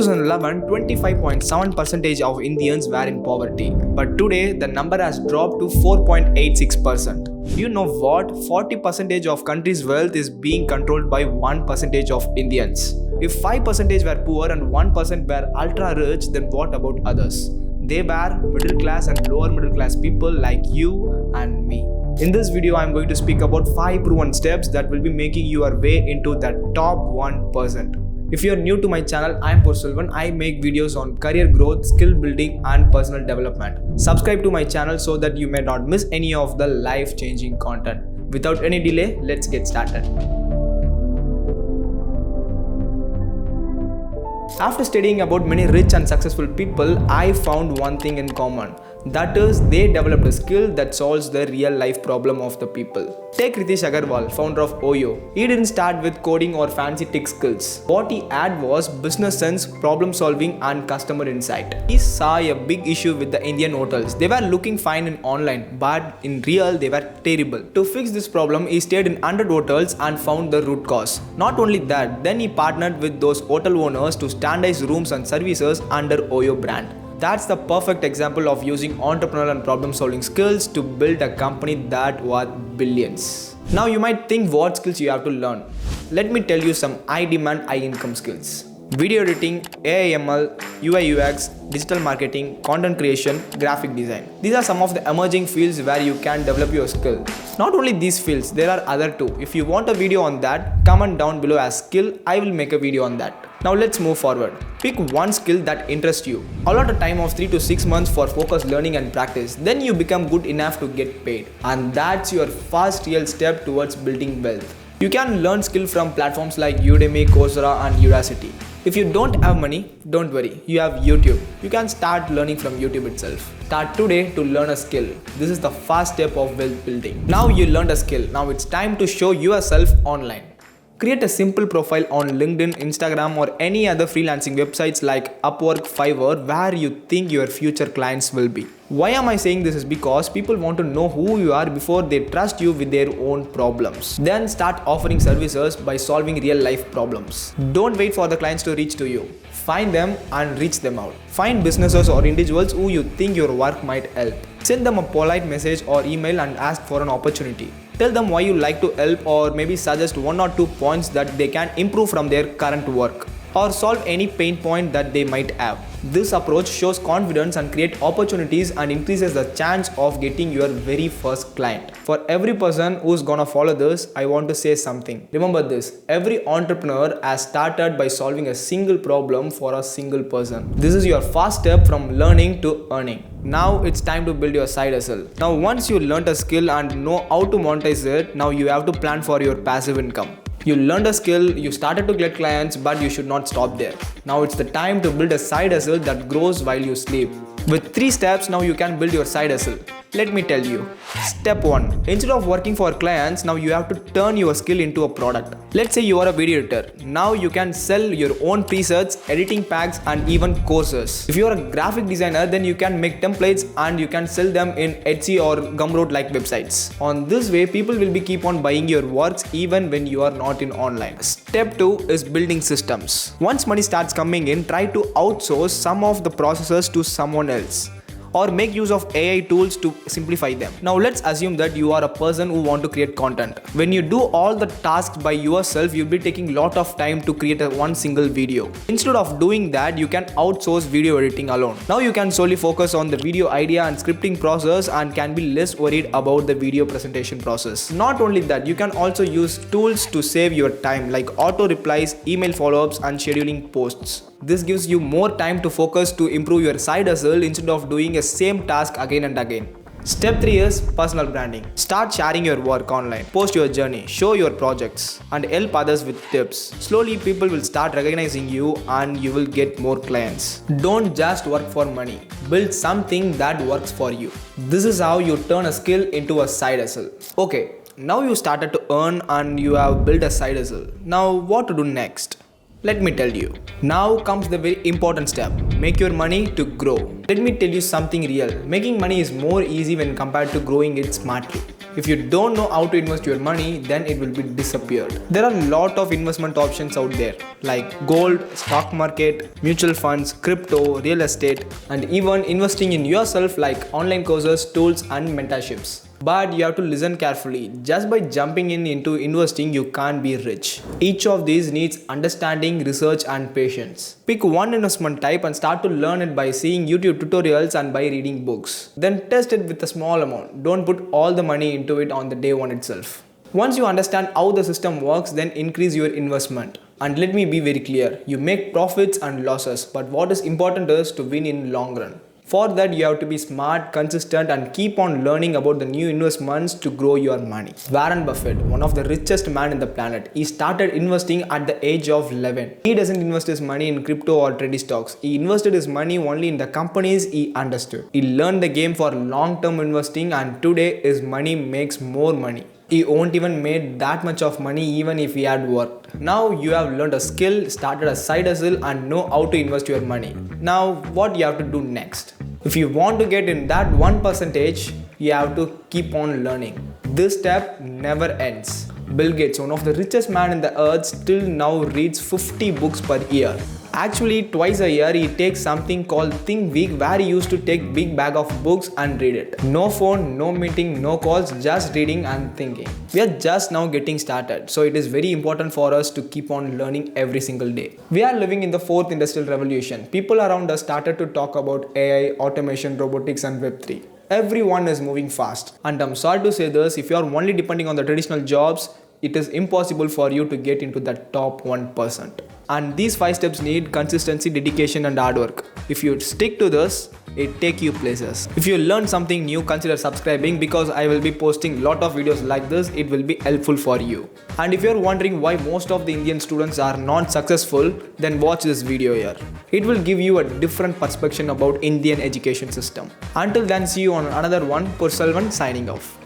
2011, 25.7% of Indians were in poverty, but today the number has dropped to 4.86%. You know what? 40% of country's wealth is being controlled by 1% of Indians. If 5% were poor and 1% were ultra rich, then what about others? They were middle class and lower middle class people like you and me. In this video, I am going to speak about 5 proven steps that will be making your way into that top 1%. If you are new to my channel, I am Purselvan. I make videos on career growth, skill building and personal development. Subscribe to my channel so that you may not miss any of the life-changing content. Without any delay, let's get started. After studying about many rich and successful people, I found one thing in common. That is, they developed a skill that solves the real life problem of the people. Take Ritesh Agarwal, founder of Oyo. He didn't start with coding or fancy tech skills. What he had was business sense, problem solving and customer insight. He saw a big issue with the Indian hotels. They were looking fine in online, but in real they were terrible. To fix this problem, he stayed in 100 hotels and found the root cause. Not only that, then he partnered with those hotel owners to standardize rooms and services under Oyo brand. That's the perfect example of using entrepreneurial and problem solving skills to build a company that worth billions. Now you might think what skills you have to learn. Let me tell you some high demand, high income skills. Video editing, AI/ML, UI UX, digital marketing, content creation, graphic design. These are some of the emerging fields where you can develop your skill. Not only these fields, there are other too. If you want a video on that, comment down below as skill. I will make a video on that. Now let's move forward. Pick one skill that interests you. Allot a time of 3 to 6 months for focused learning and practice. Then you become good enough to get paid. And that's your first real step towards building wealth. You can learn skill from platforms like Udemy, Coursera and Udacity. If you don't have money, don't worry. You have YouTube. You can start learning from YouTube itself. Start today to learn a skill. This is the first step of wealth building. Now you learned a skill. Now it's time to show yourself online. Create a simple profile on LinkedIn, Instagram or any other freelancing websites like Upwork, Fiverr where you think your future clients will be. Why am I saying this is because people want to know who you are before they trust you with their own problems. Then start offering services by solving real life problems. Don't wait for the clients to reach to you. Find them and reach them out. Find businesses or individuals who you think your work might help. Send them a polite message or email and ask for an opportunity. Tell them why you like to help or maybe suggest 1 or 2 points that they can improve from their current work or solve any pain point that they might have. This approach shows confidence and creates opportunities and increases the chance of getting your very first client. For every person who's gonna follow this, I want to say something. Remember this, every entrepreneur has started by solving a single problem for a single person. This is your first step from learning to earning. Now it's time to build your side hustle. Now once you learned a skill and know how to monetize it, now you have to plan for your passive income. You learned a skill, you started to get clients, but you should not stop there. Now it's the time to build a side hustle that grows while you sleep. With 3 steps, now you can build your side hustle. Let me tell you. Step 1. Instead of working for clients, now you have to turn your skill into a product. Let's say you are a video editor. Now you can sell your own presets, editing packs and even courses. If you are a graphic designer, then you can make templates and you can sell them in Etsy or Gumroad like websites. On this way, people will be keep on buying your works even when you are not in online. Step 2 is building systems. Once money starts coming in, try to outsource some of the processes to someone else. Or make use of AI tools to simplify them. Now let's assume that you are a person who want to create content. When you do all the tasks by yourself, you'll be taking lot of time to create one single video. Instead of doing that, you can outsource video editing alone. Now you can solely focus on the video idea and scripting process and can be less worried about the video presentation process. Not only that, you can also use tools to save your time like auto replies, email follow-ups and scheduling posts. This gives you more time to focus to improve your side hustle instead of doing a same task again and again. Step 3 is personal branding. Start sharing your work online. Post your journey, show your projects and help others with tips. Slowly people will start recognizing you and you will get more clients. Don't just work for money. Build something that works for you. This is how you turn a skill into a side hustle. Okay, now you started to earn and you have built a side hustle. Now what to do next? Let me tell you. Now comes the very important step. Make your money to grow. Let me tell you something real. Making money is more easy when compared to growing it smartly. If you don't know how to invest your money, then it will be disappeared. There are a lot of investment options out there like gold, stock market, mutual funds, crypto, real estate, and even investing in yourself like online courses, tools, and mentorships. But you have to listen carefully. Just by jumping into investing, you can't be rich. Each of these needs understanding, research, and patience. Pick one investment type and start to learn it by seeing YouTube tutorials and by reading books. Then test it with a small amount. Don't put all the money into it on the day one itself. Once you understand how the system works, then increase your investment. And let me be very clear, you make profits and losses, but what is important is to win in long run. For that, you have to be smart, consistent, and keep on learning about the new investments to grow your money. Warren Buffett, one of the richest man in the planet, he started investing at the age of 11. He doesn't invest his money in crypto or trendy stocks. He invested his money only in the companies he understood. He learned the game for long-term investing, and today his money makes more money. He won't even made that much of money even if he had worked. Now you have learned a skill, started a side hustle, and know how to invest your money. Now what you have to do next? If you want to get in that 1%, you have to keep on learning. This step never ends. Bill Gates, one of the richest man in the earth, still now reads 50 books per year. Actually, twice a year he takes something called Think Week where he used to take big bag of books and read it. No phone, no meeting, no calls, just reading and thinking. We are just now getting started, so it is very important for us to keep on learning every single day. We are living in the 4th industrial revolution. People around us started to talk about AI, automation, robotics and Web3. Everyone is moving fast. And I'm sorry to say this, if you are only depending on the traditional jobs, it is impossible for you to get into the top 1%. And these 5 steps need consistency, dedication and hard work. If you stick to this, it take you places. If you learn something new, consider subscribing because I will be posting lot of videos like this. It will be helpful for you. And if you are wondering why most of the Indian students are not successful, then watch this video here. It will give you a different perspective about Indian education system. Until then, see you on another one. Pursalvan signing off.